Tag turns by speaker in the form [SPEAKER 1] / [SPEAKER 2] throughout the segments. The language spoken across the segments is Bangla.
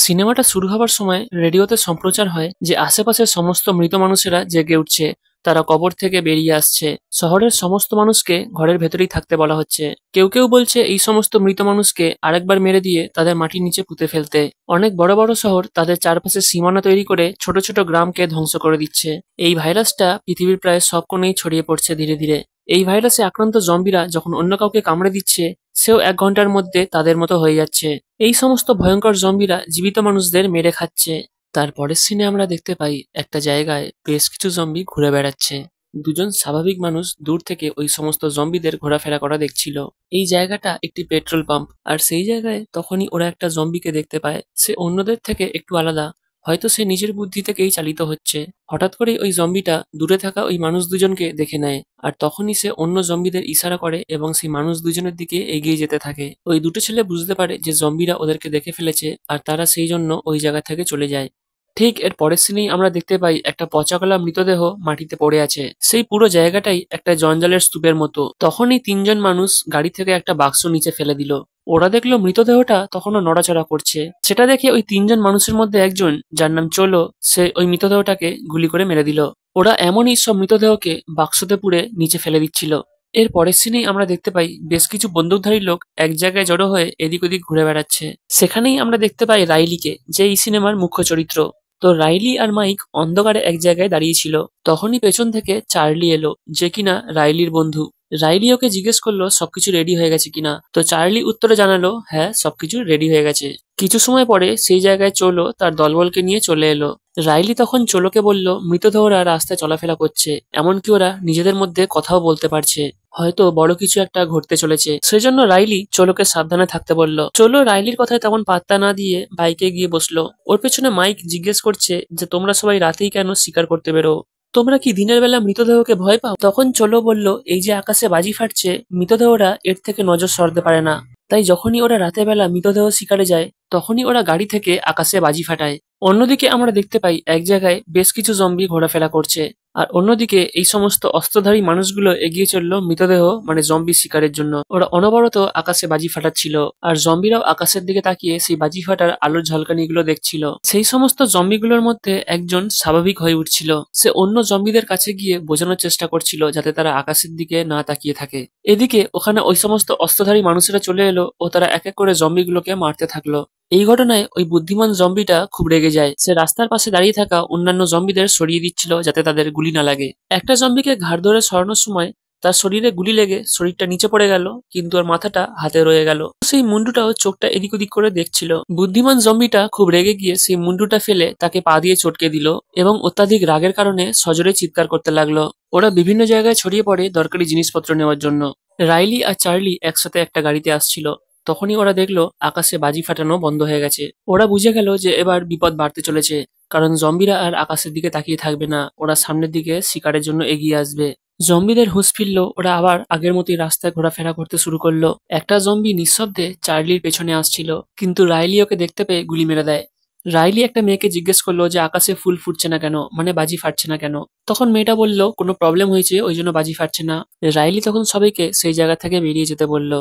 [SPEAKER 1] সিনেমাটা শুরু হবার সময় রেডিওতে সম্প্রচার হয় যে আশেপাশের সমস্ত মৃত মানুষেরা জেগে উঠছে, তারা কবর থেকে বেরিয়ে আসছে। শহরের সমস্ত মানুষকে ঘরের ভেতরেই থাকতে বলা হচ্ছে। কেউ কেউ বলছে এই সমস্ত মৃত মানুষকে আরেকবার মেরে দিয়ে তাদের মাটির নিচে পুঁতে ফেলতে। অনেক বড় বড় শহর তাদের চারপাশে সীমানা তৈরি করে ছোট ছোট গ্রামকে ধ্বংস করে দিচ্ছে। এই ভাইরাসটা পৃথিবীর প্রায় সব কোণেই ছড়িয়ে পড়ছে ধীরে ধীরে। এই ভাইরাসে আক্রান্ত জম্বিরা যখন অন্য কাউকে কামড়ে দিচ্ছে, সেও 1 ঘন্টার মধ্যে তাদের মতো হয়ে যাচ্ছে। এই সমস্ত ভয়ঙ্কর জম্বিরা জীবিত মানুষদের মেরে খাচ্ছে। তারপরের সিনে আমরা দেখতে পাই একটা জায়গায় বেশ কিছু জম্বি ঘুরে বেড়াচ্ছে। দুজন স্বাভাবিক মানুষ দূর থেকে ওই সমস্ত জম্বিদের ঘোরাফেরা করা দেখছিল। এই জায়গাটা একটি পেট্রোল পাম্প, আর সেই জায়গায় তখনই ওরা একটা জম্বিকে দেখতে পায়। সে অন্যদের থেকে একটু আলাদা, হয়তো সে নিজের বুদ্ধি থেকেই চালিত হচ্ছে। হঠাৎ করে ওই জম্বিটা দূরে থাকা ওই মানুষ দুজনকে দেখে নেয়, আর তখনই সে অন্য জম্বিদের ইশারা করে এবং সেই মানুষ দুজনের দিকে এগিয়ে যেতে থাকে। ওই দুটো ছেলে বুঝতে পারে যে জম্বিরা ওদেরকে দেখে ফেলেছে, আর তারা সেই জন্য ওই জায়গা থেকে চলে যায়। ঠিক এর পরের সিনেই আমরা দেখতে পাই একটা পচাগলা মৃতদেহ মাটিতে পড়ে আছে। সেই পুরো জায়গাটাই একটা জঞ্জালের স্তূপের মতো। তখনই 3জন মানুষ গাড়ি থেকে একটা বাক্স নিচে ফেলে দিল। ওরা দেখলো মৃতদেহটা তখনও নড়াচড়া করছে। সেটা দেখে ওই 3জন মানুষের মধ্যে একজন, যার নাম চলো, সে ওই মৃতদেহটাকে গুলি করে মেরে দিল। ওরা এমনই সব মৃতদেহকে বাক্সতে পুরে নিচে ফেলে দিচ্ছিল। এর পরের সিনেই আমরা দেখতে পাই বেশ কিছু বন্দুকধারী লোক এক জায়গায় জড়ো হয়ে এদিক ওদিক ঘুরে বেড়াচ্ছে। সেখানেই আমরা দেখতে পাই রাইলিকে, যে এই সিনেমার মুখ্য চরিত্র। তো রাইলি আর মাইক অন্ধকারে এক জায়গায় দাঁড়িয়েছিল। তখনই পেছন থেকে চার্লি এলো, যে কিনা রাইলির বন্ধু। রাইলি ওকে জিজ্ঞেস করলো সবকিছু রেডি হয়ে গেছে কিনা। তো চার্লি উত্তরে জানালো হ্যাঁ, সবকিছু রেডি হয়ে গেছে। কিছু সময় পরে সেই জায়গায় চলো তার দলবলকে নিয়ে চলে এলো। রাইলি তখন চলোকে বলল মৃতদেহরা রাস্তায় চলাফেরা করছে, এমনকি ওরা নিজেদের মধ্যে কথাও বলতে পারছে। হয়তো বড় কিছু একটা ঘটতে চলেছে। সেজন্য রাইলি চলোকে সাবধানে থাকতে বলল। চলো রাইলির কথায় তেমন পাত্তা না দিয়ে বাইকে গিয়ে বসলো। ওর পেছনে মাইক জিজ্ঞেস করছে যে তোমরা সবাই রাতেই কেন শিকার করতে বেরো? তোমরা কি দিনের বেলা মৃতদেহকে ভয় পাও? তখন চলো বলল এই যে আকাশে বাজি ফাটছে, মৃতদেহরা এর থেকে নজর সরতে পারে না। তাই যখনই ওরা রাতের বেলা মৃতদেহ শিকারে যায়, তখনই ওরা গাড়ি থেকে আকাশে বাজি ফাটায়। অন্যদিকে আমরা দেখতে পাই এক জায়গায় বেশ কিছু জম্বি ঘোরাফেরা করছে, আর অন্যদিকে এই সমস্ত অস্ত্রধারী মানুষগুলো এগিয়ে চললো মৃতদেহ মানে জম্বি শিকারের জন্য। ওরা অনবরত আকাশে বাজি ফাটাচ্ছিল, আর জম্বিরাও আকাশের দিকে তাকিয়ে সেই বাজি ফাটার আলোর ঝলকানিগুলো দেখছিল। সেই সমস্ত জম্বিগুলোর মধ্যে একজন স্বাভাবিক হয়ে উঠছিল। সে অন্য জম্বিদের কাছে গিয়ে বোঝানোর চেষ্টা করছিল যাতে তারা আকাশের দিকে না তাকিয়ে থাকে। এদিকে ওখানে ওই সমস্ত অস্ত্রধারী মানুষেরা চলে এলো ও তারা এক এক করে জম্বিগুলোকে মারতে থাকলো। এই ঘটনায় ওই বুদ্ধিমান জম্বিটা খুব রেগে যায়। সে রাস্তার পাশে দাঁড়িয়ে থাকা অন্যান্য জম্বিদের সরিয়ে দিচ্ছিল যাতে তাদের গুলি না লাগে। একটা জম্বিকে ঘাড় ধরে সরানোর সময় তার শরীরে গুলি লেগে শরীরটা নিচে পড়ে গেল, কিন্তু ওর মাথাটা হাতে রয়ে গেল। সেই মুন্ডুটাও চোখটা এদিক ওদিক করে দেখছিল। বুদ্ধিমান জম্বিটা খুব রেগে গিয়ে সেই মুন্ডুটা ফেলে তাকে পা দিয়ে চটকে দিল এবং অত্যাধিক রাগের কারণে সজোরে চিৎকার করতে লাগলো। ওরা বিভিন্ন জায়গায় ছড়িয়ে পড়ে দরকারি জিনিসপত্র নেওয়ার জন্য। রাইলি আর চার্লি একসাথে একটা গাড়িতে আসছিল। তখনই ওরা দেখলো আকাশে বাজি ফাটানো বন্ধ হয়ে গেছে। ওরা বুঝে গেল যে এবার বিপদ বাড়তে চলেছে, কারণ জম্বিরা আর আকাশের দিকে তাকিয়ে থাকবে না, ওরা সামনের দিকে শিকারের জন্য এগিয়ে আসবে। জম্বিদের হুঁশ ফিরল, ওরা আবার আগের মতোই রাস্তায় ঘোরাফেরা করতে শুরু করলো। একটা জম্বি নিঃশব্দে চার্লির পেছনে আসছিল, কিন্তু রাইলি ওকে দেখতে পেয়ে গুলি মেরে দেয়। রাইলি একটা মেয়েকে জিজ্ঞেস করলো যে আকাশে ফুল ফুটছে না কেন, মানে বাজি ফাটছে না কেন। তখন মেয়েটা বলল কোনো প্রবলেম হয়েছে ওই জন্য বাজি ফাটছে না। রাইলি তখন সবাইকে সেই জায়গা থেকে বেরিয়ে যেতে বলল।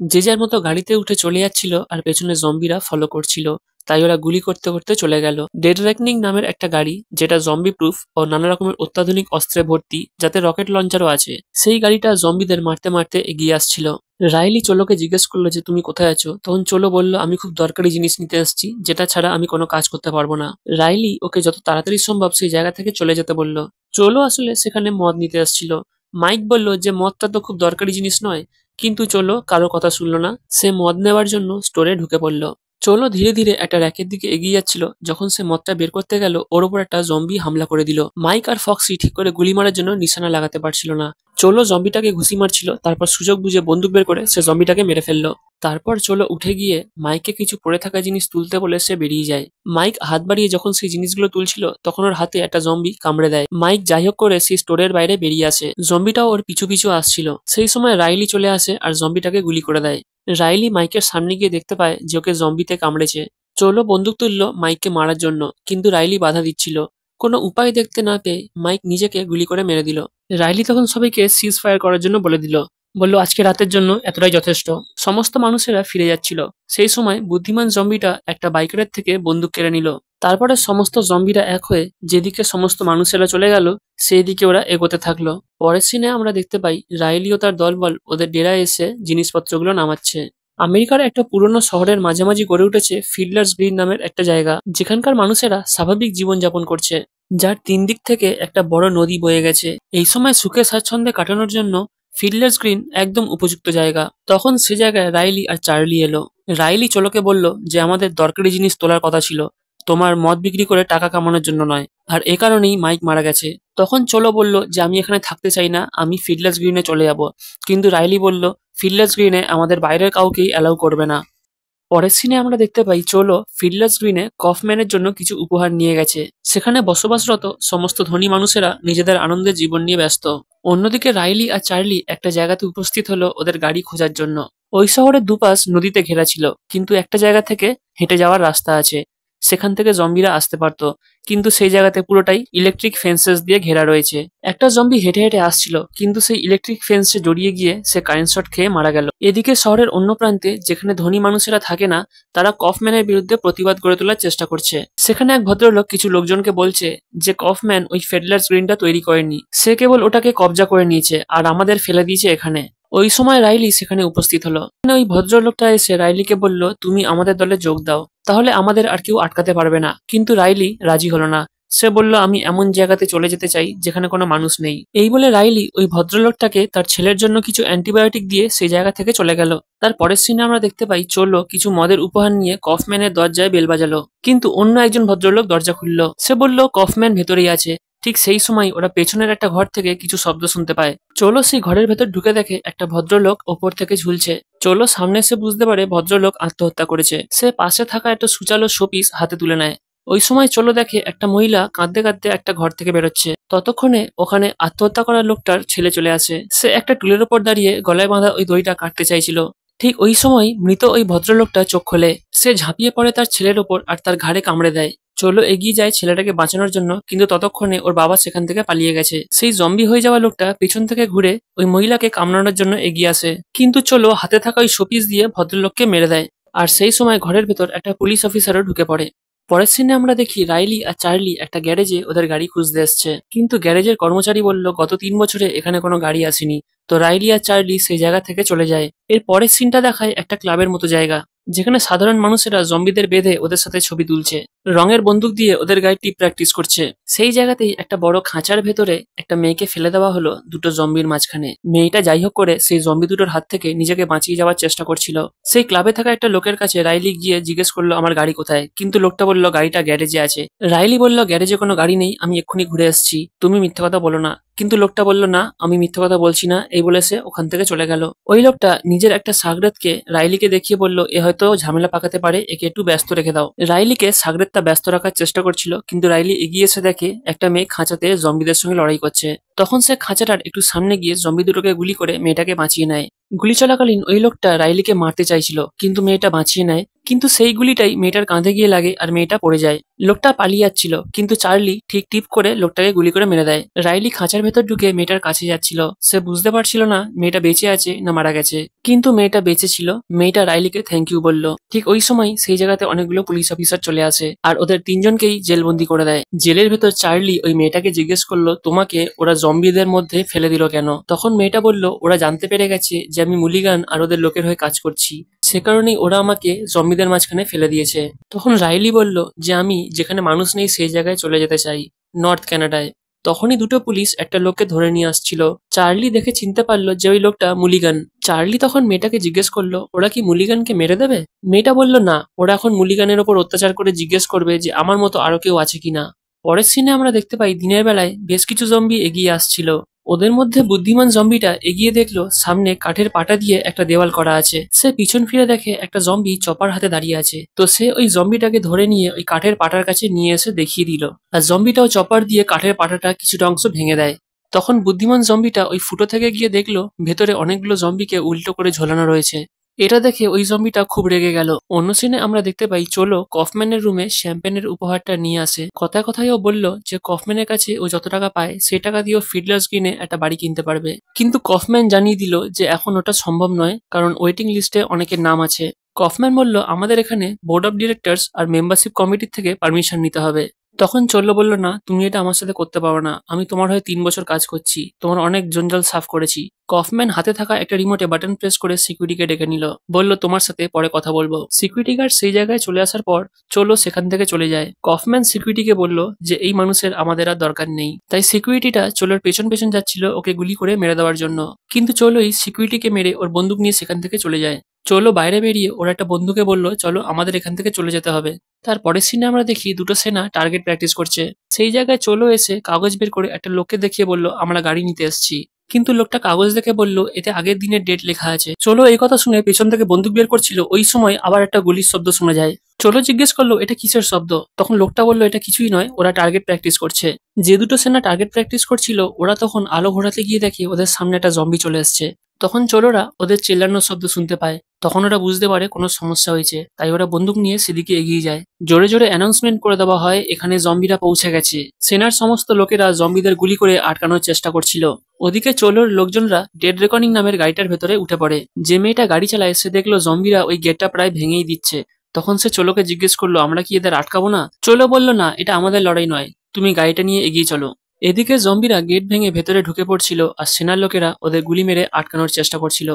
[SPEAKER 1] যে যার মতো গাড়িতে উঠে চলে যাচ্ছিল, আর পেছনে জম্বিরা ফলো করছিল। তাই ওরা গুলি করতে করতে চলে গেল। ডেড রেকনিং নামের একটা গাড়ি, যেটা জম্বি প্রুফ ও নানা রকমের অত্যাধুনিক অস্ত্রে ভর্তি, যাতে রকেট লঞ্চারও আছে, সেই গাড়িটা জম্বিদের মারতে মারতে এগিয়ে আসছিল। রাইলি চলোকে জিজ্ঞেস করলো যে তুমি কোথায় আছো। তখন চলো বলল আমি খুব দরকারি জিনিস নিতে আসছি, যেটা ছাড়া আমি কোনো কাজ করতে পারবো না। রাইলি ওকে যত তাড়াতাড়ি সম্ভব সেই জায়গা থেকে চলে যেতে বলল। চলো আসলে সেখানে মদ নিতে আসছিল। মাইক বলল যে মদটা তো খুব দরকারি জিনিস নয়, কিন্তু চলো কারো কথা শুনলো না। সে মদ নেওয়ার জন্য স্টোরে ঢুকে পড়ল। চলো ধীরে ধীরে একটা র্যাকের দিকে এগিয়ে যাচ্ছিল। যখন সে মদটা বের করতে গেল, ওর উপর একটা জম্বি হামলা করে দিল। মাইক আর ফক্সি ঠিক করে গুলি মারার জন্য নিশানা লাগাতে পারছিল না। চলো জম্বিটাকে ঘুষি মারছিল, তারপর সুযোগ বুঝে বন্দুক বের করে সে জম্বিটাকে মেরে ফেললো। তারপর চলো উঠে গিয়ে মাইককে কিছু পড়ে থাকা জিনিস তুলতে বলে সে বেরিয়ে যায়। মাইক হাত বাড়িয়ে যখন সেই জিনিসগুলো তুলছিল, তখন ওর হাতে একটা জম্বি কামড়ে দেয়। মাইক যাই হোক করে সেই স্টোরের বাইরে বেরিয়ে আসে। জম্বিটাও ওর পিছু পিছু আসছিল। সেই সময় রাইলি চলে আসে আর জম্বিটাকে গুলি করে দেয়। রাইলি মাইকের সামনে গিয়ে দেখতে পায় যে ওকে জম্বিতে কামড়েছে। চলো বন্দুক তুললো মাইককে মারার জন্য, কিন্তু রাইলি বাধা দিচ্ছিল। কোনো উপায় দেখতে না পেয়ে মাইক নিজেকে গুলি করে মেরে দিল। রাইলি তখন সবাইকে সিজ ফায়ার করার জন্য বলে দিল। বলল আজকে রাতের জন্য এতটাই যথেষ্ট। সমস্ত মানুষেরা ফিরে যাচ্ছিল। সেই সময় বুদ্ধিমান জম্বিটা একটা বাইকারের থেকে বন্দুক কেড়ে নিল। তারপরে সমস্ত জম্বিরা এক হয়ে যেদিকে সমস্ত মানুষেরা চলে গেল সেই দিকে ওরা এগোতে থাকলো। পরের সিনে আমরা দেখতে পাই রাইলি ও তার দলবল ওদের ডেরায় এসে জিনিসপত্রগুলো নামাচ্ছে। আমেরিকার একটা পুরনো শহরের মাঝামাঝি গড়ে উঠেছে ফিডলার্স গ্রিন নামের একটা জায়গা, যেখানকার মানুষেরা স্বাভাবিক জীবনযাপন করছে, যার তিন দিক থেকে একটা বড় নদী বয়ে গেছে। এই সময় সুখে স্বাচ্ছন্দ্যে কাটানোর জন্য ফিডলার্স গ্রিন একদম উপযুক্ত জায়গা। তখন সে জায়গায় রাইলি আর চার্লি এলো। রাইলি চলোকে বলল যে আমাদের দরকারি জিনিস তোলার কথা ছিল, তোমার মদ বিক্রি করে টাকা কামানোর জন্য নয়, আর এ কারণেই মাইক মারা গেছে। তখন চলো বলল যে আমি এখানে থাকতে চাই না, আমি ফিডলার্স গ্রিনে চলে যাব। কিন্তু রাইলি বলল ফিডলার্স গ্রিনে আমাদের বাইরের কাউকেই অ্যালাউ করবে না। পরের সিনে আমরা দেখতে পাই চলো ফিডলার্স গ্রিনে কফম্যানের জন্য কিছু উপহার নিয়ে গেছে। সেখানে বসবাসরত সমস্ত ধনী মানুষেরা নিজেদের আনন্দের জীবন নিয়ে ব্যস্ত। অন্যদিকে রাইলি আর চার্লি একটা জায়গাতে উপস্থিত হলো ওদের গাড়ি খোঁজার জন্য। ওই শহরের দুপাশ নদীতে ঘেরা ছিল, কিন্তু একটা জায়গা থেকে হেঁটে যাওয়ার রাস্তা আছে, সেখান থেকে জম্বিরা আসতে পারতো। কিন্তু সেই জায়গাতে পুরোটাই ইলেকট্রিক ফেন্সেস দিয়ে ঘেরা রয়েছে। একটা জম্বি হেঁটে হেঁটে আসছিল, কিন্তু সেই ইলেকট্রিক ফেন্সে জড়িয়ে গিয়ে সে কারেন্ট শট খেয়ে মারা গেল। এদিকে শহরের অন্য প্রান্তে যেখানে ধনী মানুষেরা থাকে না, তারা কফম্যানের বিরুদ্ধে প্রতিবাদ গড়ে তোলার চেষ্টা করছে। সেখানে এক ভদ্রলোক কিছু লোকজনকে বলছে যে কফম্যান ওই ফেডলার্স গ্রিনটা তৈরি করেনি, সে কেবল ওটাকে কবজা করে নিয়েছে আর আমাদের ফেলে দিয়েছে এখানে। ওই সময় রাইলি সেখানে উপস্থিত হলো। ওই ভদ্রলোকটা এসে রাইলিকে বলল তুমি আমাদের দলে যোগ দাও, তাহলে আমাদের আর কেউ আটকাতে পারবে না। কিন্তু রাইলি রাজি হলো না। সে বলল আমি এমন জায়গাতে চলে যেতে চাই যেখানে কোনো মানুষ নেই। এই বলে রাইলি ওই ভদ্রলোকটাকে তার ছেলের জন্য কিছু অ্যান্টিবায়োটিক দিয়ে সেই জায়গা থেকে চলে গেল। তার পরের সিনে আমরা দেখতে পাই চললো কিছু মদের উপহার নিয়ে কফম্যানের দরজায় বেল বাজালো, কিন্তু অন্য একজন ভদ্রলোক দরজা খুললো। সে বলল কফম্যান ভেতরেই আছে। ঠিক সেই সময় ওরা পেছনের একটা ঘর থেকে কিছু শব্দ শুনতে পায়। চলো সেই ঘরের ভেতর ঢুকে দেখে একটা ভদ্রলোক ওপর থেকে ঝুলছে। চলো সামনে এসে বুঝতে পারে ভদ্রলোক আত্মহত্যা করেছে। সে পাশে থাকা একটা সুচালো শোপিস হাতে তুলে নেয়। ওই সময় চলো দেখে একটা মহিলা কাঁদতে কাঁদতে একটা ঘর থেকে বেরোচ্ছে। ততক্ষণে ওখানে আত্মহত্যা করা লোকটার ছেলে চলে আসে। সে একটা টুলের ওপর দাঁড়িয়ে গলায় বাঁধা ওই দড়িটা কাটতে চাইছিল। ঠিক ওই সময় মৃত ওই ভদ্রলোকটা চোখ খোলে। সে ঝাঁপিয়ে পড়ে তার ছেলের ওপর আর তার ঘাড়ে কামড়ে দেয়। চলো এগিয়ে যায় ছেলেটাকে বাঁচানোর জন্য, কিন্তু ততক্ষণে ওর বাবা সেখান থেকে পালিয়ে গেছে। সেই জম্বি হয়ে যাওয়া লোকটা পিছন থেকে ঘুরে ওই মহিলাকে কামড়ানোর জন্য এগিয়ে আসে, কিন্তু চলো হাতে থাকা ওই শোপিস দিয়ে ভদ্রলোককে মেরে দেয়। আর সেই সময় ঘরের ভেতর একটা পুলিশ অফিসারও ঢুকে পড়ে। পরের সিনে আমরা দেখি রাইলি আর চার্লি একটা গ্যারেজে ওদের গাড়ি খুঁজতে এসছে, কিন্তু গ্যারেজের কর্মচারী বলল গত 3 বছরে এখানে কোনো গাড়ি আসেনি। তো রাইলি আর চার্লি সেই জায়গা থেকে চলে যায়। এর পরের সিনটা দেখায় একটা ক্লাবের মতো জায়গা, যেখানে সাধারণ মানুষেরা জম্বিদের বেঁধে ওদের সাথে ছবি তুলছে, রঙের বন্দুক দিয়ে ওদের গায়ে টিপ প্র্যাকটিস করছে। সেই জায়গাতেই একটা বড় খাঁচার ভেতরে একটা মেয়েকে ফেলে দেওয়া হলো দুটো জম্বির মাঝখানে। মেয়েটা যাই হোক করে সেই জম্বি দুটোর হাত থেকে নিজেকে বাঁচিয়ে যাওয়ার চেষ্টা করছিল। সেই ক্লাবে থাকা একটা লোকের কাছে রাইলি গিয়ে জিজ্ঞেস করলো আমার গাড়ি কোথায়, কিন্তু লোকটা বলল গাড়িটা গ্যারেজে আছে। রাইলি বলল গ্যারেজে কোনো গাড়ি নেই, আমি এক্ষুনি ঘুরে এসেছি, তুমি মিথ্যে কথা বলো না। কিন্তু লোকটা বলল না, আমি মিথ্যে কথা বলছি না। এই বলে সে ওখান থেকে চলে গেল। ওই লোকটা নিজের একটা সাগরেদকে রাইলিকে দেখিয়ে বলল এ হয়তো ঝামেলা পাকাতে পারে, একে একটু ব্যস্ত রেখে দাও। রাইলিকে সাগরেদটা ব্যস্ত রাখার চেষ্টা করছিল, কিন্তু রাইলি এগিয়ে এসে দেখে একটা মেয়ে খাঁচাতে জম্বিদের সঙ্গে লড়াই করছে। তখন সে খাঁচাটার একটু সামনে গিয়ে জম্বি দুটোকে গুলি করে মেয়েটাকে বাঁচিয়ে নেয়। গুলি চলাকালীন ওই লোকটা রাইলিকে মারতে চাইছিল, কিন্তু মেয়েটা বাঁচিয়ে নেয়। কিন্তু সেই গুলিটাই মেয়েটার কাঁধে গিয়ে লাগে আর মেয়েটা পড়ে যায়। লোকটা পালিয়ে যাচ্ছিল, কিন্তু চার্লি ঠিক টিপ করে লোকটাকে গুলি করে মেরে দেয়। রাইলি খাঁচার ভেতর ঢুকে মেয়েটার কাছে যাচ্ছিল। সে বুঝতে পারছিল না মেয়েটা বেঁচে আছে না মারা গেছে, কিন্তু মেয়েটা বেঁচে ছিল। মেয়েটা রাইলিকে থ্যাংক ইউ বলল। ঠিক ওই সময় সেই জায়গাতে অনেকগুলো পুলিশ অফিসার চলে আসে আর ওদের 3জনকেই জেলবন্দি করে দেয়। জেলের ভেতর চার্লি ওই মেয়েটাকে জিজ্ঞেস করলো তোমাকে ওরা জম্বিদের মধ্যে ফেলে দিল কেন? তখন মেয়েটা বলল ওরা জানতে পেরে গেছে যে আমি মুলিগান আর ওদের লোকের হয়ে কাজ করছি, সে কারণেই ওরা আমাকে জম্বিদের মাঝখানে ফেলে দিয়েছে। তখন রাইলি বলল যে আমি যেখানে মানুষ নেই সেই জায়গায় চলে যেতে চাই, নর্থ কানাডায়। তখনই দুটো পুলিশ একটা লোককে ধরে নিয়ে আসছিল। চার্লি দেখে চিনতে পারলো যে ওই লোকটা মুলিগান। চার্লি তখন মেয়েটাকে জিজ্ঞেস করলো ওরা কি মুলিগানকে মেরে দেবে? মেয়েটা বলল না, ওরা এখন মুলিগানের ওপর অত্যাচার করে জিজ্ঞেস করবে যে আমার মতো আরো কেউ আছে কিনা। পরের সিনে আমরা দেখতে পাই দিনের বেলায় বেশ কিছু জম্বি এগিয়ে আসছিল। ওদের মধ্যে বুদ্ধিমান জম্বিটা এগিয়ে দেখলো সামনে কাঠের পাটা দিয়ে একটা দেওয়াল করা আছে। সে পিছন ফিরে দেখে একটা জম্বি চপার হাতে দাঁড়িয়ে আছে। তো সে ওই জম্বিটাকে ধরে নিয়ে ওই কাঠের পাটার কাছে নিয়ে এসে দেখিয়ে দিল, আর জম্বিটাও চপার দিয়ে কাঠের পাটাটা কিছুটা অংশ ভেঙে দেয়। তখন বুদ্ধিমান জম্বিটা ওই ফুটো থেকে গিয়ে দেখলো ভেতরে অনেকগুলো জম্বিকে উল্টো করে ঝোলানো রয়েছে। এটা দেখে ওই জম্বিটা খুব রেগে গেল। অন্য সিনে আমরা দেখতে পাই চলো কফম্যানের রুমে শ্যাম্পেনের উপহারটা নিয়ে আসে। কথায় কথায় ও বলল যে কফম্যানের কাছে ও যত টাকা পায় সেই টাকা দিয়ে ফিডলার্স গ্রিনে একটা বাড়ি কিনতে পারবে, কিন্তু কফম্যান জানিয়ে দিল যে এখন ওটা সম্ভব নয়, কারণ ওয়েটিং লিস্টে অনেকের নাম আছে। কফম্যান বলল আমাদের এখানে বোর্ড অফ ডিরেক্টরস আর মেম্বারশিপ কমিটির থেকে পারমিশন নিতে হবে। তখন চল্ল বলল না, তুমি এটা আমার সাথে করতে পারো না, আমি তোমার হয়ে 3 বছর কাজ করছি, তোমার অনেক জঞ্জাল সাফ করেছি। কফম্যান হাতে থাকা একটা রিমোটে বাটন প্রেস করে সিকিউরিটিকে ডেকে নিল, বলল তোমার সাথে পরে কথা বলবো। সিকিউরিটি গার্ড সেই জায়গায় চলে আসার পর চলো সেখান থেকে চলে যায়। কফম্যান সিকিউরিটিকে বলল যে এই মানুষের আমাদের আর দরকার নেই, তাই সিকিউরিটিটা চলোর পেছন পেছন যাচ্ছিল ওকে গুলি করে মেরে দেওয়ার জন্য, কিন্তু চলোই সিকিউরিটিকে মেরে ওর বন্দুক নিয়ে সেখান থেকে চলে যায়। চলো বাইরে বেরিয়ে ওরা একটা বন্ধুকে বলল চলো আমাদের এখান থেকে চলে যেতে হবে। তারপরের সিনে আমরা দেখি দুটো সেনা টার্গেট প্র্যাকটিস করছে। সেই জায়গায় চলো এসে কাগজ বের করে একটা লোককে দেখিয়ে বলল আমরা গাড়ি নিতে এসেছি, কিন্তু লোকটা কাগজ দেখে বলল এতে আগের দিনের ডেট লেখা আছে। চলো এই কথা শুনে পেছন থেকে বন্দুক বের করছিল, ওই সময় আবার একটা গুলির শব্দ শোনা যায়। চলো জিজ্ঞেস করলো এটা কিসের শব্দ, তখন লোকটা বলল এটা কিছুই নয়, ওরা টার্গেট প্র্যাকটিস করছে। যে দুটো সেনা টার্গেট প্র্যাকটিস করছিল ওরা তখন আলো ঘোরাতে গিয়ে দেখে ওদের সামনে একটা জম্বি চলে আসছে। তখন চলোরা ওদের চেল্লানোর শব্দ শুনতে পায়, তখন ওরা বুঝতে পারে কোনো সমস্যা হয়েছে, তাই ওরা বন্দুক নিয়ে সেদিকে এগিয়ে যায়। জোরে জোরে অ্যানাউন্সমেন্ট করে দেওয়া হয় এখানে জম্বিরা পৌঁছে গেছে। সেনার সমস্ত লোকেরা জম্বিদের গুলি করে আটকানোর চেষ্টা করছিল। ওদিকে চলোর লোকজনরা ডেড রেকর্ডিং নামের গাড়িটার ভেতরে উঠে পড়ে। যে মেয়েটা গাড়ি চালায় সে দেখলো জম্বিরা ওই গেটটা প্রায় ভেঙেই দিচ্ছে। তখন সে চলোকে জিজ্ঞেস করলো আমরা কি এদের আটকাবো না? চলো বলল না, এটা আমাদের লড়াই নয়, তুমি গাড়িটা নিয়ে এগিয়ে চলো। এদিকে জম্বিরা গেট ভেঙে ভেতরে ঢুকে পড়ছিল আর সেনার লোকেরা ওদের গুলি মেরে আটকানোর চেষ্টা করছিল।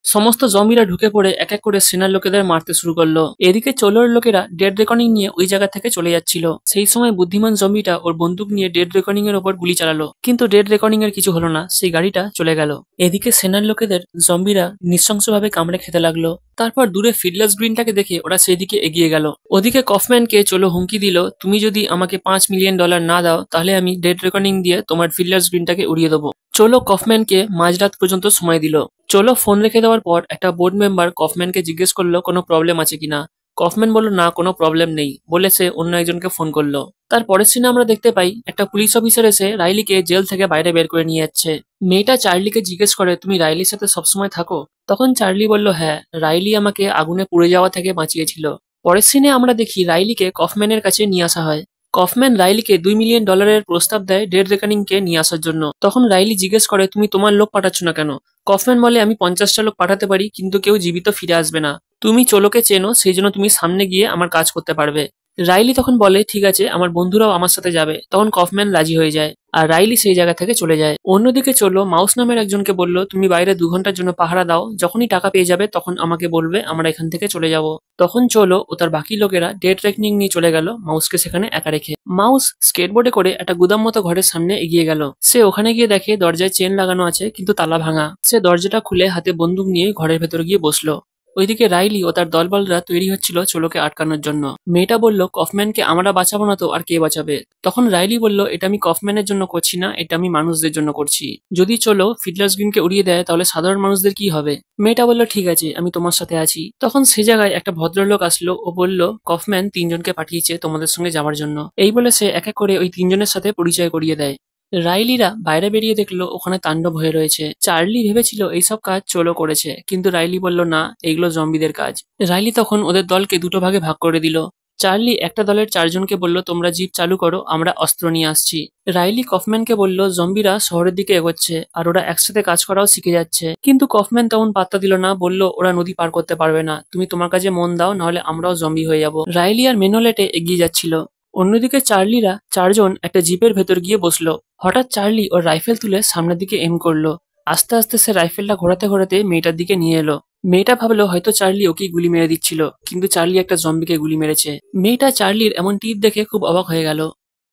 [SPEAKER 1] সমস্ত জম্বিরা ঢুকে পড়ে এক এক করে সেনার লোকেদের মারতে শুরু করলো। এদিকে চলোর লোকেরা ডেড রেকর্ডিং নিয়ে ওই জায়গা থেকে চলে যাচ্ছিল। সেই সময় বুদ্ধিমান জম্বিটা ওর বন্দুক নিয়ে ডেড রেকর্ডিং এর ওপর গুলি চালালো, কিন্তু ডেড রেকর্ডিং এর কিছু হলো না, সেই গাড়িটা চলে গেল। এদিকে সেনার লোকেদের জম্বিরা নৃশংসভাবে কামড়ে খেতে লাগলো। তারপর দূরে ফিডলার্স গ্রিনটাকে দেখে ওরা সেই দিকে এগিয়ে গেল। ওদিকে কফম্যানকে চলো হুমকি দিল, তুমি যদি আমাকে $5 মিলিয়ন না দাও তাহলে আমি ডেড রেকর্ডিং দিয়ে তোমার ফিডলার্স গ্রিনটাকে উড়িয়ে দেবো। চলো কফম্যানকে মাঝরাত পর্যন্ত সময় দিল। চলো ফোন রেখে দেওয়ার পর একটা বোর্ড মেম্বার কফম্যানকে জিজ্ঞেস করলো কোনো প্রবলেম আছে কিনা। কফম্যান বলল না কোনো প্রবলেম নেই, বলে সে অন্য একজনকে ফোন করলো। তার পরের সিনে আমরা দেখতে পাই একটা পুলিশ অফিসার এসে রাইলিকে জেল থেকে বাইরে বের করে নিয়ে যাচ্ছে। মেয়েটা চার্লিকে জিজ্ঞেস করে তুমি রাইলির সাথে সবসময় থাকো? তখন চার্লি বলল হ্যাঁ, রাইলি আমাকে আগুনে পুড়ে যাওয়া থেকে বাঁচিয়েছিল। পরের সিনে আমরা দেখি রাইলিকে কফম্যানের কাছে নিয়ে আসা হয়। কফম্যান রাইলিকে $2 মিলিয়ন প্রস্তাব দেয় ডেড রেকনিং কে নিয়ে আসার জন্য। তখন রাইলি জিজ্ঞেস করে তুমি তোমার লোক পাঠাচ্ছ না কেন? কফম্যান বলে আমি 50টা লোক পাঠাতে পারি, কিন্তু কেউ জীবিত ফিরে আসবে না। তুমি চলোকে চেনো, সেই জন্য তুমি সামনে গিয়ে আমার কাজ করতে পারবে। রাইলি তখন বলে ঠিক আছে, আমার বন্ধুরাও আমার সাথে যাবে। তখন কফম্যান রাজি হয়ে যায় আর রাইলি সেই জায়গা থেকে চলে যায়। অন্যদিকে চলো মাউস নামের একজনকে বলল তুমি বাইরে 2 ঘন্টার জন্য পাহারা দাও, যখনই টাকা পেয়ে যাবে তখন আমাকে বলবে, আমরা এখান থেকে চলে যাব। তখন চলো ও তার বাকি লোকেরা ডেড রেকনিং নিয়ে চলে গেল মাউসকে সেখানে একা রেখে। মাউস স্কেটবোর্ডে করে একটা গুদাম মতো ঘরের সামনে এগিয়ে গেল। সে ওখানে গিয়ে দেখে দরজায় চেন লাগানো আছে কিন্তু তালা ভাঙা। সে দরজাটা খুলে হাতে বন্দুক নিয়ে ঘরের ভেতর গিয়ে বসলো। ওইদিকে রাইলি ও তার দলবলরা তৈরি হচ্ছিল চলোকে আটকানোর জন্য। মেয়েটা বলল কফম্যানকে আমরা বাঁচাবো না তো আর কে বাঁচাবে? তখন রাইলি বলল এটা আমি কফম্যানের জন্য করছি না, এটা আমি মানুষদের জন্য করছি। যদি চলো ফিডলার্স গ্রিনকে উড়িয়ে দেয় তাহলে সাধারণ মানুষদের কি হবে? মেয়েটা বলল ঠিক আছে, আমি তোমার সাথে আছি। তখন সে জায়গায় একটা ভদ্রলোক আসলো ও বলল কফম্যান 3জনকে পাঠিয়েছে তোমাদের সঙ্গে যাওয়ার জন্য। এই বলে সে এক এক করে ওই 3জনের সাথে পরিচয় করিয়ে দেয়। রাইলিরা বাইরে বেরিয়ে দেখলো ওখানে তাণ্ডব হয়ে রয়েছে। চার্লি ভেবেছিল এইসব কাজ চলো করেছে, কিন্তু রাইলি বলল না, এইগুলো জম্বিদের কাজ। রাইলি তখন ওদের দলকে দুটো ভাগে ভাগ করে দিল। চার্লি একটা দলের 4জনকে বলল তোমরা জিপ চালু করো, আমরা অস্ত্র নিয়ে আসছি। রাইলি কফম্যানকে বলল জম্বিরা শহরের দিকে এগোচ্ছে আর ওরা একসাথে কাজ করাও শিখে যাচ্ছে, কিন্তু কফম্যান তেমন পাত্তা দিল না, বলল ওরা নদী পার করতে পারবে না, তুমি তোমার কাজে মন দাও, নাহলে আমরাও জম্বি হয়ে যাব। রাইলি আর মেনোলেটে এগিয়ে যাচ্ছিল। অন্যদিকে চার্লিরা 4জন একটা জিপের ভেতর গিয়ে বসলো। হঠাৎ চার্লি ওর রাইফেল তুলে সামনের দিকে এম করলো। আস্তে আস্তে সে রাইফেলটা ঘোরাতে ঘোরাতে মেয়েটার দিকে নিয়ে এলো। মেয়েটা ভাবলো হয়তো চার্লি ওকেই গুলি মেরে দিচ্ছিল, কিন্তু চার্লি একটা জম্বিকে গুলি মেরেছে। মেয়েটা চার্লির এমন টিপ দেখে খুব অবাক হয়ে গেল।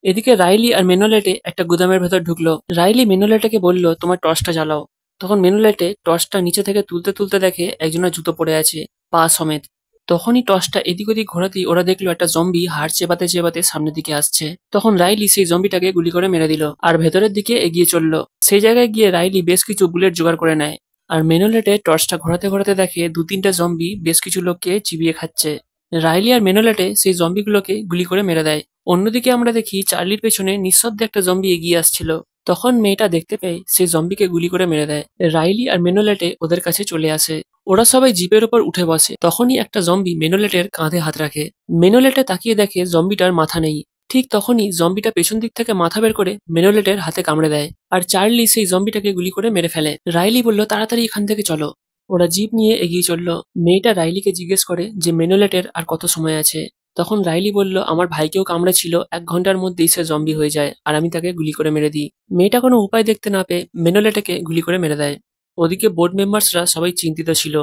[SPEAKER 1] এদিকে রাইলি আর মেনোলেটে একটা গুদামের ভেতর ঢুকলো। রাইলি মেনোলেটাকে বলল তোমার টর্চটা জ্বালাও। তখন মেনোলেটে টর্চটা নিচে থেকে তুলতে তুলতে দেখে একজনের জুতো পড়ে আছে, পা সমেত। তখনই টর্চটা এদিক ওদিক ঘোরাতেই ওরা দেখলো একটা জম্বি হাড় চেবাতে চেবাতে সামনের দিকে আসছে। তখন রাইলি সেই জম্বিটাকে গুলি করে মেরে দিল আর ভেতরের দিকে এগিয়ে চললো। সেই জায়গায় গিয়ে রাইলি বেশ কিছু বুলেট জোগাড় করে নেয় আর মেনোলেটে টর্চটা ঘোরাতে ঘোরাতে দেখে 2-3টা জম্বি বেশ কিছু লোককে চিবিয়ে খাচ্ছে। রাইলি আর মেনোলেটে সেই জম্বিগুলোকে গুলি করে মেরে দেয়। অন্যদিকে আমরা দেখি চার্লির পেছনে নিঃশব্দে একটা জম্বি এগিয়ে আসছিল। তখন মেয়েটা দেখতে পেয়ে সেই জম্বিকে গুলি করে মেরে দেয়। রাইলি আর মেনোলেটে ওদের কাছে চলে আসে। ওরা সবাই জিপের ওপর উঠে বসে। তখনই একটা জম্বি মেনোলেটের কাঁধে হাত রাখে। মেনোলেটে তাকিয়ে দেখে জম্বিটার মাথা নেই। ঠিক তখনই জম্বিটা পেছন দিক থেকে মাথা বের করে মেনোলেটের হাতে কামড়ে দেয়, আর চার্লি সেই জম্বিটাকে গুলি করে মেরে ফেলে। রাইলি বলল, তাড়াতাড়ি এখান থেকে চলো। ওরা জিপ নিয়ে এগিয়ে চলল। মেয়েটা রাইলিকে জিজ্ঞেস করে যে মেনোলেটের আর কত সময় আছে। তখন রাইলি বলল, আমার ভাইকেও কামড়েছিল, 1 ঘন্টার মধ্যেই সে জম্বি হয়ে যায় আর আমি তাকে গুলি করে মেরে দিই। মেয়েটা কোনো উপায় দেখতে না পেয়ে মেনোলেটেকে গুলি করে মেরে দেয়। ওদিকে বোর্ড মেম্বার্সরা সবাই চিন্তিত ছিল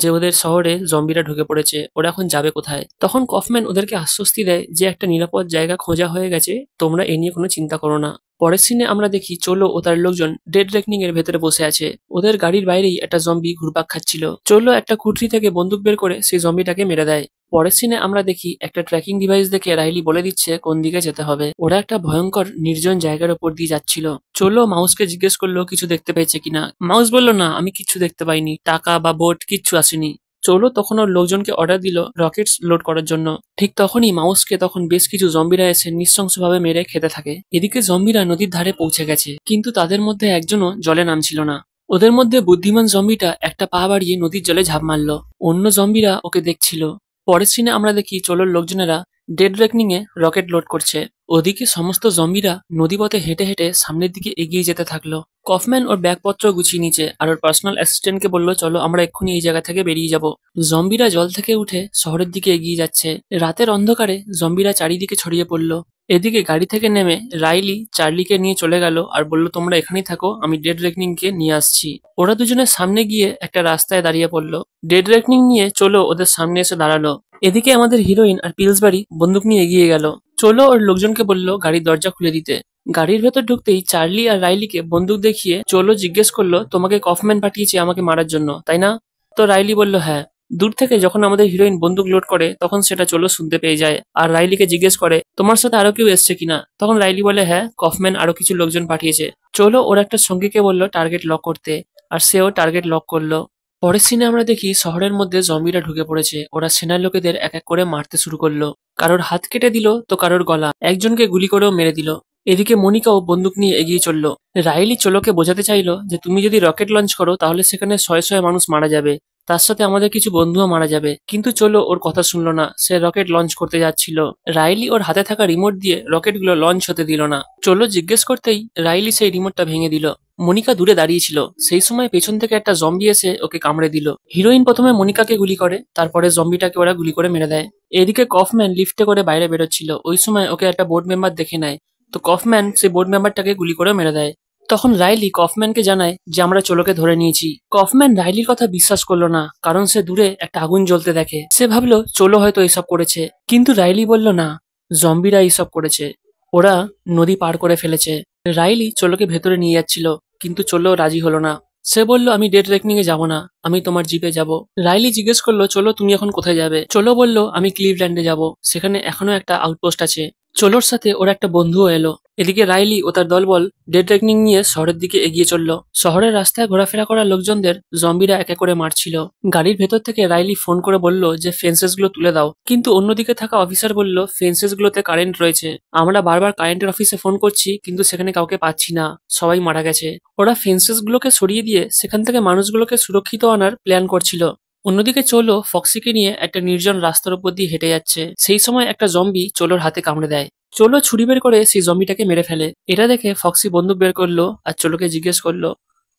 [SPEAKER 1] যে ওদের শহরে জম্বিরা ঢুকে পড়েছে, ওরা এখন যাবে কোথায়। তখন কফম্যান ওদেরকে আশ্বস্তি দেয় যে একটা নিরাপদ জায়গা খোঁজা হয়ে গেছে, তোমরা এ নিয়ে কোনো চিন্তা করো না। পরের সিনে আমরা দেখি চলো ও তার লোকজন ডেড রেকনিং এর ভেতরে বসে আছে। ওদের গাড়ির বাইরেই একটা জম্বি ঘুরপাক খাচ্ছিল। চলো একটা কুঠরি থেকে বন্দুক বের করে সেই জম্বিটাকে মেরে দেয়। পরের সিনে আমরা দেখি একটা ট্র্যাকিং ডিভাইস দেখে রাইলি বলে দিচ্ছে কোন দিকে যেতে হবে। ওরা একটা ভয়ঙ্কর নির্জন জায়গার উপর দিয়ে যাচ্ছিল। চলো মাউসকে জিজ্ঞেস করলো কিছু দেখতে পেয়েছে কিনা। মাউস বলল, না আমি কিচ্ছু দেখতে পাইনি, টাকা বা বোট কিচ্ছু আসেনি। চলো তখন ওর লোকজনকে অর্ডার দিল রকেটস লোড করার জন্য। ঠিক তখনই মাউসকে তখন বেশ কিছু জম্বিরা এসে নৃশংসভাবে মেরে খেতে থাকে। এদিকে জম্বিরা নদীর ধারে পৌঁছে গেছে, কিন্তু তাদের মধ্যে একজনও জলে নামছিল না। ওদের মধ্যে বুদ্ধিমান জম্বিটা একটা পা বাড়িয়ে নদীর জলে ঝাঁপ মারলো। অন্য জম্বিরা ওকে দেখছিল। পরের সিনে আমরা দেখি চলোর লোকজনেরা ডেড রেকনিং এ রকেট লোড করছে। ওদিকে সমস্ত জম্বিরা নদীপথে হেঁটে হেঁটে সামনের দিকে এগিয়ে যেতে থাকলো। কফম্যান ওর ব্যাগপত্র গুছিয়ে নিচে আর ওর পার্সোনাল অ্যাসিস্ট্যান্টকে বলল, চলো আমরা এক্ষুনি এই জায়গা থেকে বেরিয়ে যাব। জম্বিরা জল থেকে উঠে শহরের দিকে এগিয়ে যাচ্ছে। রাতের অন্ধকারে জম্বিরা চারিদিকে ছড়িয়ে পড়লো। এদিকে গাড়ি থেকে নেমে রাইলি চার্লিকে নিয়ে চলে গেল আর বলল, তোমরা এখানেই থাকো, আমি ডেড রেকনিং কে নিয়ে আসছি। ওরা দুজনের সামনে গিয়ে একটা রাস্তায় দাঁড়িয়ে পড়লো। ডেড রেকনিং নিয়ে চলো ওদের সামনে এসে দাঁড়ালো। এদিকে আমাদের হিরোইন আর পিলসবাড়ি বন্দুক নিয়ে এগিয়ে গেল। চলো ওর লোকজনকে বলল গাড়ির দরজা খুলে দিতে। গাড়ির ভেতর ঢুকতেই চার্লি আর রাইলিকে বন্দুক দেখিয়ে চলো জিজ্ঞেস করলো, তোমাকে কফম্যান পাঠিয়েছে আমাকে মারার জন্য, তাই না? তো রাইলি বলল, হ্যাঁ। দূর থেকে যখন আমাদের হিরোইন বন্দুক লোড করে তখন সেটা চলো শুনতে পেয়ে যায় আর রাইলিকে জিজ্ঞেস করে, তোমার সাথে আরো কেউ এসছে কিনা। তখন রাইলি বলে, হ্যাঁ, কফম্যান আরো কিছু লোকজন পাঠিয়েছে। চলো ওর একটা সঙ্গীকে বললো টার্গেট লক করতে, আর সেও টার্গেট লক করলো। পরের সিনে আমরা দেখি শহরের মধ্যে জম্বিরা ঢুকে পড়েছে। ওরা সেনার লোকেদের এক এক করে মারতে শুরু করলো। কারোর হাত কেটে দিল তো কারোর গলা, একজনকে গুলি করেও মেরে দিল। এদিকে মনিকাও বন্দুক নিয়ে এগিয়ে চলল। রাইলি চলোকে বোঝাতে চাইলো যে তুমি যদি রকেট লঞ্চ করো তাহলে সেখানে শয়ে শয়ে মানুষ মারা যাবে, তার সাথে আমাদের কিছু বন্ধুও মারা যাবে। কিন্তু চলো ওর কথা শুনলো না, সে রকেট লঞ্চ করতে যাচ্ছিল। রাইলি ওর হাতে থাকা রিমোট দিয়ে রকেটগুলো লঞ্চ হতে দিল না। চলো জিজ্ঞেস করতেই রাইলি সেই রিমোটটা ভেঙে দিল। মনিকা দূরে দাঁড়িয়েছিল, সেই সময় পেছন থেকে একটা জম্বি এসে ওকে কামড়ে দিল। হিরোইন প্রথমে মনিকাকে গুলি করে, তারপরে জম্বিটাকে ওরা গুলি করে মেরে দেয়। এদিকে কফম্যান লিফটে করে বাইরে বেরোচ্ছিল, ওই সময় ওকে একটা বোর্ড মেম্বার দেখে নেয়। তো কফম্যান সেই বোর্ড মেম্বারটাকে গুলি করে মেরে দেয়। তখন রাইলি কফম্যানকে জানায় যে আমরা চলোকে ধরে নিয়েছি। কফম্যান রাইলির কথা বিশ্বাস করলো না, কারণ সে দূরে একটা আগুন জ্বলতে দেখে। সে ভাবলো চলো হয়তো এসব করেছে, কিন্তু রাইলি বলল না, জম্বিরা এইসব করেছে, ওরা নদী পার করে ফেলেছে। রাইলি চলোকে ভেতরে নিয়ে যাচ্ছিল, কিন্তু চলো রাজি হলো না। সে বলল, আমি ডেড রেকনিং এ যাবো না, আমি তোমার জিপে যাব। রাইলি জিজ্ঞেস করলো, চলো তুমি এখন কোথায় যাবে। চলো বলল, আমি ক্লিভল্যান্ডে যাব, সেখানে এখনো একটা আউটপোস্ট আছে। চলোর সাথে ওর একটা বন্ধুও এলো। এদিকে রাইলি ও তার দলবল ডেড রেকনিং নিয়ে শহরের দিকে এগিয়ে চলল। শহরের রাস্তায় ঘোরাফেরা করা লোকজনদের জম্বিরা এক এক করে মারছিল। গাড়ির ভেতর থেকে রাইলি ফোন করে বলল যে ফেন্সেস গুলো তুলে দাও, কিন্তু অন্যদিকে থাকা অফিসার বলল ফেন্সেস গুলোতে কারেন্ট রয়েছে, আমরা বারবার কারেন্টের অফিসে ফোন করছি কিন্তু সেখানে কাউকে পাচ্ছি না, সবাই মারা গেছে। ওরা ফেন্সেস গুলোকে সরিয়ে দিয়ে সেখান থেকে মানুষগুলোকে সুরক্ষিত আনার প্ল্যান করছিল। অন্যদিকে চলো ফক্সিকে নিয়ে একটা নির্জন রাস্তার উপর দিয়ে হেঁটে যাচ্ছে। সেই সময় একটা জম্বি চলোর হাতে কামড়ে দেয়। চলো ছুরি বের করে সেই জম্বিটাকে মেরে ফেলে। এটা দেখে ফক্সি বন্দুক বের করলো আর চলোকে জিজ্ঞেস করলো,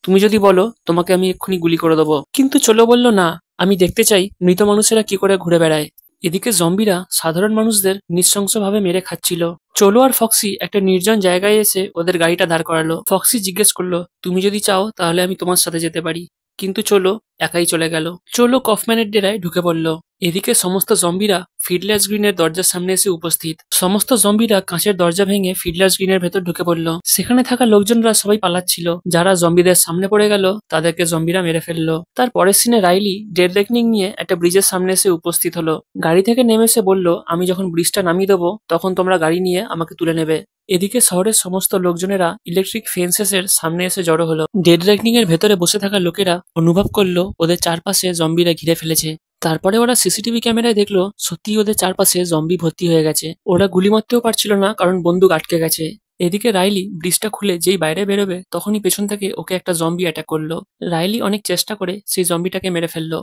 [SPEAKER 1] তুমি যদি বলো তোমাকে আমি এক্ষুনি গুলি করে দেবো। কিন্তু চলো বলল, না, আমি দেখতে চাই মৃত মানুষেরা কি করে ঘুরে বেড়ায়। এদিকে জম্বিরা সাধারণ মানুষদের নৃশংসভাবে মেরে খাচ্ছিল। চলো আর ফক্সি একটা নির্জন জায়গায় এসে ওদের গাড়িটা দাঁড় করালো। ফক্সি জিজ্ঞেস করলো, তুমি যদি চাও তাহলে আমি তোমার সাথে যেতে পারি, কিন্তু চলো একাই চলে গেল। চলো কফম্যানের ডেরায় ঢুকে পড়লো। এদিকে সমস্ত জম্বিরা ফিডলার্স গ্রিনের দরজার সামনে এসে উপস্থিত। সমস্ত জম্বিরা কাঁচের দরজা ভেঙে ফিডলার্স গ্রিনের ভেতর ঢুকে পড়লো। সেখানে থাকা লোকজনরা সবাই পালাচ্ছিল। যারা জম্বিদের সামনে পড়ে গেল তাদেরকে জম্বিরা মেরে ফেললো। তার পরের সিনে রাইলি ডেড রেকনিং নিয়ে একটা ব্রিজের সামনে এসে উপস্থিত হলো। গাড়ি থেকে নেমে এসে বলল, আমি যখন ব্রিজটা নামিয়ে দেবো তখন তোমরা গাড়ি নিয়ে আমাকে তুলে নেবে। এদিকে শহরের সমস্ত লোকজনেরা ইলেকট্রিক ফেন্সেস এর সামনে এসে জড়ো হলো। ডেড রেকনিং এর ভেতরে বসে থাকা লোকেরা অনুভব করলো ওদের চারপাশে জম্বিরা ঘিরে ফেলেছে। তারপরে ওরা সিসিটিভি ক্যামেরায় দেখলো সত্যি ওদের চারপাশে জম্বি ভর্তি হয়ে গেছে। ওরা গুলি মারতেও পারছিল না, কারণ বন্দুক আটকে গেছে। এদিকে রাইলি ব্রিজটা খুলে যেই বাইরে বেরোবে তখনই পেছন থেকে ওকে একটা জম্বি অ্যাটাক করলো। রাইলি অনেক চেষ্টা করে সেই জম্বিটাকে মেরে ফেললো,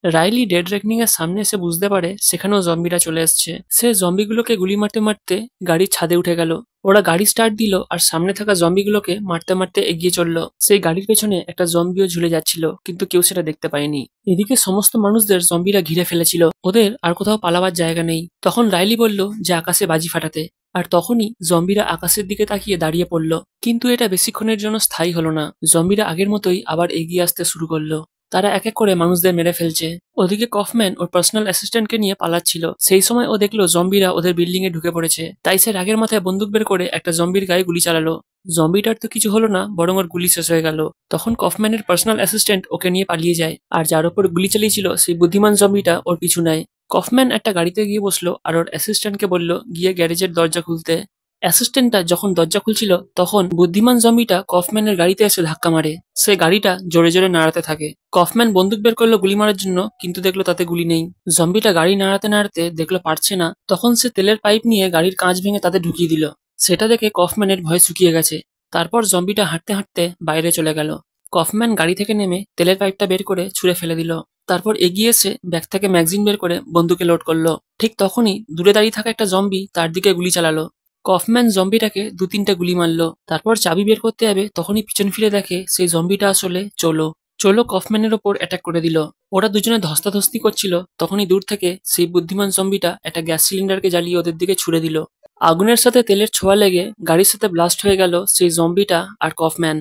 [SPEAKER 1] রাইলি ডেড রেকনিং এর সামনে এসে বুঝতে পারে সেখানেও জম্বিরা চলে এসছে। সে জম্বিগুলোকে গুলি মারতে মারতে গাড়ির ছাদে উঠে গেল। ওরা গাড়ি স্টার্ট দিল আর সামনে থাকা জম্বিগুলোকে মারতে মারতে এগিয়ে চললো। সেই গাড়ির পেছনে একটা জম্বিও ঝুলে যাচ্ছিল, কিন্তু কেউ সেটা দেখতে পায়নি। এদিকে সমস্ত মানুষদের জম্বিরা ঘিরে ফেলেছিল, ওদের আর কোথাও পালাবার জায়গা নেই। তখন রাইলি বলল যে আকাশে বাজি ফাটাতে, আর তখনই জম্বিরা আকাশের দিকে তাকিয়ে দাঁড়িয়ে পড়ল। কিন্তু এটা বেশিক্ষণের জন্য স্থায়ী হলো না। জম্বিরা আগের মতোই আবার এগিয়ে আসতে শুরু করলো। তারা এক এক করে মানুষদের মেরে ফেলছে। ওদিকে কফম্যান ওর পার্সোনাল অ্যাসিস্ট্যান্টকে নিয়ে পালাচ্ছিল। সেই সময় ও দেখলো জম্বিরা ওদের বিল্ডিং এ ঢুকে পড়েছে। তাই সে রাগের মাথায় বন্দুক বের করে একটা জম্বির গায়ে গুলি চালালো। জম্বিটার তো কিছু হলো না, বরং ওর গুলি শেষ হয়ে গেল। তখন কফম্যানের পার্সোনাল অ্যাসিস্ট্যান্ট ওকে নিয়ে পালিয়ে যায়, আর যার উপর গুলি চালিয়েছিল সেই বুদ্ধিমান জম্বিটা ওর পিছু নেয়। কফম্যান একটা গাড়িতে গিয়ে বসলো আর ওর অ্যাসিস্ট্যান্টকে বলল গিয়ে গ্যারেজের দরজা খুলতে। অ্যাসিস্ট্যান্টটা যখন দরজা খুলছিল তখন বুদ্ধিমান জম্বিটা কফম্যানের গাড়িতে এসে ধাক্কা মারে। সে গাড়িটা জোরে জোরে নাড়াতে থাকে। কফম্যান বন্দুক বের করলো গুলি মারার জন্য, কিন্তু দেখলো তাতে গুলি নেই। জম্বিটা গাড়ি নাড়াতে নাড়াতে দেখলো পারছে না, তখন সে তেলের পাইপ নিয়ে গাড়ির কাঁচ ভেঙে তাতে ঢুকিয়ে দিল। সেটা দেখে কফম্যানের ভয় শুকিয়ে গেছে। তারপর জম্বিটা হাঁটতে হাঁটতে বাইরে চলে গেল। কফম্যান গাড়ি থেকে নেমে তেলের পাইপটা বের করে ছুঁড়ে ফেলে দিল। তারপর এগিয়ে এসে ব্যাগ থেকে ম্যাগজিন বের করে বন্দুকে লোড করলো। ঠিক তখনই দূরে দাঁড়িয়ে থাকা একটা জম্বি তার দিকে গুলি চালালো। কফম্যান জম্বিটাকে 2-3টা গুলি মারলো। তারপর চাবি বের করতে যাবে, তখনই পিছন ফিরে দেখে সেই জম্বিটা আসলে চলো চলো কফম্যানের ওপর অ্যাটাক করে দিল। ওরা দুজনে ধস্তাধস্তি করছিল, তখনই দূর থেকে সেই বুদ্ধিমান জম্বিটা একটা গ্যাস সিলিন্ডারকে জ্বালিয়ে ওদের দিকে ছুড়ে দিল। আগুনের সাথে তেলের ছোঁয়া লেগে গাড়ির সাথে ব্লাস্ট হয়ে গেল সেই জম্বিটা আর কফম্যান।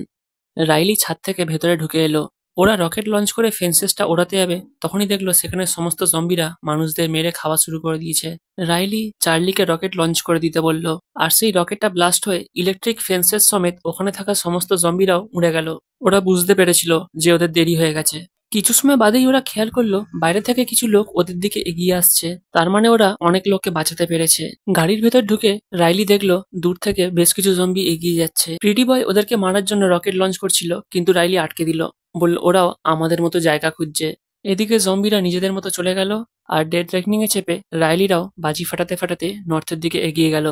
[SPEAKER 1] রাইলি ছাদ থেকে ভেতরে ঢুকে এলো। ওরা রকেট লঞ্চ করে ফেন্সেসটা ওড়াতে যাবে, তখনই দেখলো সেখানে সমস্ত জম্বিরা মানুষদের মেরে খাওয়া শুরু করে দিয়েছে। রাইলি চার্লিকে রকেট লঞ্চ করে দিতে বলল, আর সেই রকেটটা ব্লাস্ট হয়ে ইলেকট্রিক ফেন্সেস সমেত ওখানে থাকা সমস্ত জম্বিরাও উড়ে গেল। ওরা বুঝতে পেরেছিল যে ওদের দেরি হয়ে গেছে। কিছু সময় বাদেই ওরা খেয়াল করলো বাইরে থেকে কিছু লোক ওদের দিকে এগিয়ে আসছে। তার মানে ওরা অনেক লোককে বাঁচাতে পেরেছে। গাড়ির ভেতর ঢুকে রাইলি দেখলো দূর থেকে বেশ কিছু জম্বি এগিয়ে যাচ্ছে। প্রিটি বয় ওদেরকে মারার জন্য রকেট লঞ্চ করছিল, কিন্তু রাইলি আটকে দিল। বলল ওরাও আমাদের মতো জায়গা খুঁজছে। এদিকে জম্বিরা নিজেদের মতো চলে গেল, আর ডেড রেকনিং এ চেপে রাইলিরাও বাজি ফাটাতে ফাটাতে নর্থের দিকে এগিয়ে গেল।